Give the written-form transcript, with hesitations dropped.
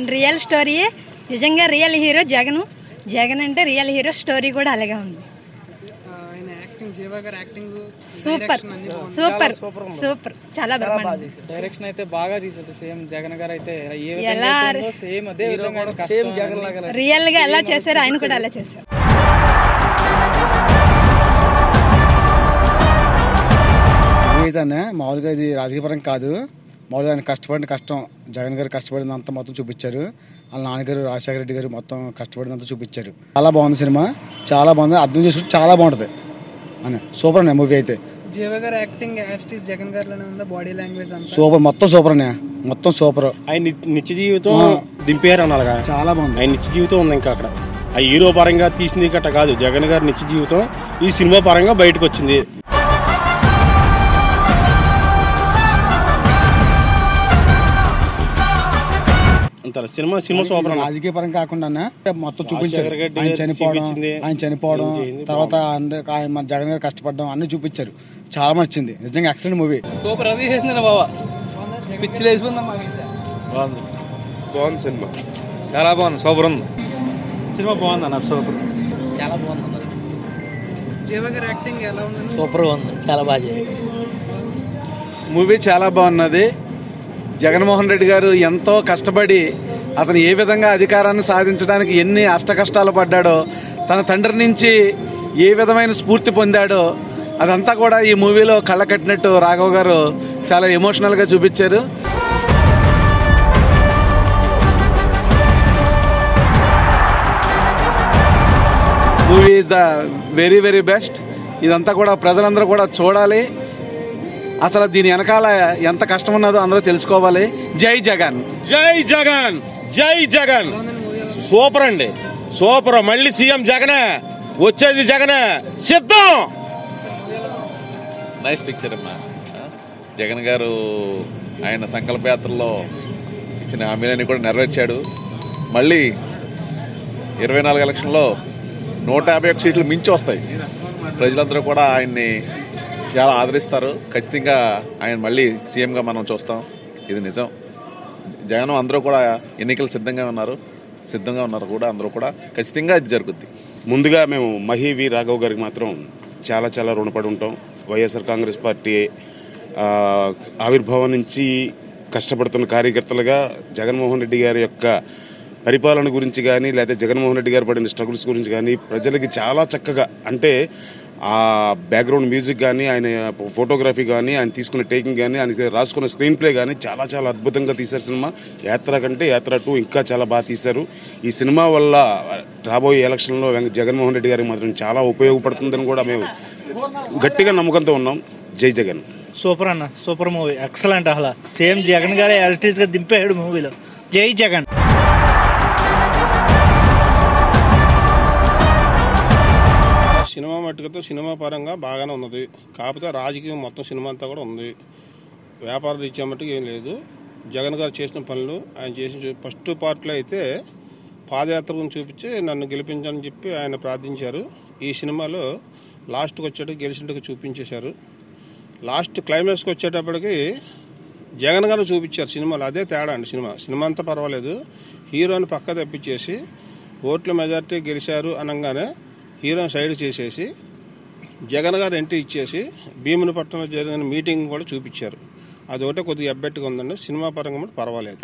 And real స్టోరీయే. నిజంగా real hero Jagan అంటే real hero. Story కూడా అలాగే ఉంది. సూపర్ సూపర్ సూపర్, చాలా బ్రహ్మాండం. డైరెక్షన్ అయితే బాగా తీసారు. సేమ్ జగన్ గారు అయితే ఎలా సేమ్ అదే విధంగా రియల్ గా ఎలా చేశారు, ఆయన కూడా అలా చేశారు. మామూలుగా ఇది రాజకీయపరంగా కాదు, మామూలుగా ఆయన కష్టపడిన కష్టం, జగన్ గారు కష్టపడినంత మొత్తం చూపించారు. వాళ్ళ నాన్నగారు రాజశేఖర రెడ్డి గారు మొత్తం కష్టపడినంత చూపించారు. చాలా బాగుంది సినిమా, చాలా బాగుంది. అర్థం చేసుకుంటే చాలా బాగుంటుంది అని. సూపర్ అన్న మూవీ అయితే. సూపర్, మొత్తం సూపర్ అన్న, మొత్తం సూపర్. ఆయన నిత్య జీవితం దింపారు అన్నగా, చాలా బాగుంది. ఆయన నిత్య జీవితం ఉంది. ఇంకా అక్కడ ఆ హీరో పరంగా తీసింది గట్ట కాదు, జగన్ గారి నిత్య జీవితం ఈ సినిమా పరంగా బయటకు వచ్చింది. Cinema super. రాజకీయ పరంగా కాకుండా మొత్తం చూపించారు. ఆయన చనిపోవడం తర్వాత మన జగన్ గారు కష్టపడడం అన్ని చూపించారు. చాలా నచ్చింది నిజంగా. Excellent movie. సూపర్. అది చేసింది బాబా, పిచ్చిలు బాగుంది సినిమా, చాలా బాగుంది. సూపర్ ఉంది సినిమా, బాగుంది అన్న. సూపర్, చాలా బాగుంది అన్న. సూపర్ ఉంది, చాలా బాగా. మూవీ చాలా బాగున్నది. జగన్మోహన్ రెడ్డి గారు ఎంతో కష్టపడి అతను ఏ విధంగా అధికారాన్ని సాధించడానికి ఎన్ని అష్టకష్టాలు పడ్డాడో, తన తండ్రి నుంచి ఏ విధమైన స్ఫూర్తి పొందాడో అదంతా కూడా ఈ మూవీలో కళ్ళ కట్టినట్టు రాఘవ్ గారు చాలా ఎమోషనల్గా చూపించారు. Movie the very very best. ఇదంతా కూడా ప్రజలందరూ కూడా చూడాలి. అసలు దీని వెనకాల ఎంత కష్టం ఉన్నదో అందరూ తెలుసుకోవాలి. జై జగన్, జై జగన్, జై జగన్. సూపర్ అండి, సూపర్. మళ్ళీ సీఎం జగనే వచ్చేది, జగనే సిద్ధం. నైస్ పిక్చర్ అమ్మా. జగన్ గారు ఆయన సంకల్పయాత్రలో ఇచ్చిన హామీలన్నీ కూడా నెరవేర్చాడు. మళ్ళీ 24 ఎలక్షన్లో 151 సీట్లు మించి వస్తాయి. ప్రజలందరూ కూడా ఆయన్ని చాలా ఆదరిస్తారు. ఖచ్చితంగా ఆయన మళ్ళీ సీఎంగా మనం చూస్తాం. ఇది నిజం. జగన్ అందరూ కూడా ఎన్నికలు సిద్ధంగా ఉన్నారు కూడా. అందరూ కూడా ఖచ్చితంగా ఇది జరుగుద్ది. ముందుగా మేము మహి రాఘవ్ గారికి మాత్రం చాలా చాలా రుణపడి ఉంటాం. వైఎస్ఆర్ కాంగ్రెస్ పార్టీ ఆవిర్భావం నుంచి కష్టపడుతున్న కార్యకర్తలుగా జగన్మోహన్ రెడ్డి గారి యొక్క పరిపాలన గురించి కానీ, లేకపోతే జగన్మోహన్ రెడ్డి గారు పడిన స్ట్రగుల్స్ గురించి కానీ ప్రజలకి చాలా చక్కగా, అంటే ఆ బ్యాక్గ్రౌండ్ మ్యూజిక్ కానీ, ఆయన ఫోటోగ్రఫీ కానీ, ఆయన తీసుకున్న టేకింగ్ కానీ, ఆయన రాసుకున్న స్క్రీన్ ప్లే కానీ చాలా చాలా అద్భుతంగా తీశారు సినిమా. యాత్ర కంటే యాత్ర 2 ఇంకా చాలా బాగా తీశారు. ఈ సినిమా వల్ల రాబోయే ఎలక్షన్లో జగన్మోహన్ రెడ్డి గారికి మాత్రం చాలా ఉపయోగపడుతుందని కూడా మేము గట్టిగా నమ్మకంతో ఉన్నాం. జై జగన్. సూపర్ అన్న, సూపర్ మూవీ, ఎక్సలెంట్. అసలు సేమ్ జగన్ గారే యాజిటీస్గా దింపాడు మూవీలో. జై జగన్. సినిమా మట్టుకతో సినిమా పరంగా బాగానే ఉన్నది. కాకపోతే రాజకీయం మొత్తం సినిమా అంతా కూడా ఉంది. వ్యాపార రీత్యా మట్టుకు ఏం లేదు. జగన్ గారు చేసిన పనులు, ఆయన చేసిన ఫస్ట్ పార్ట్లో అయితే పాదయాత్ర గురించి చూపించి నన్ను గెలిపించని చెప్పి ఆయన ప్రార్థించారు. ఈ సినిమాలో లాస్ట్కి వచ్చేటప్పుడు గెలిచినట్టుగా చూపించేశారు. లాస్ట్ క్లైమాక్స్కి వచ్చేటప్పటికి జగన్ గారు చూపించారు సినిమాలో. అదే తేడా అండి. సినిమా అంతా పర్వాలేదు. హీరోని పక్క తప్పించేసి ఓట్ల మెజార్టీ గెలిచారు అనగానే హీరోని సైడ్ చేసేసి జగన్ గారు ఎంట్రీ ఇచ్చేసి భీమునిపట్నంలో జరిగిన మీటింగ్ కూడా చూపించారు. అది ఒకటే కొద్దిగా ఎబ్బెట్టుగా ఉందండి. సినిమా పరంగా పర్వాలేదు.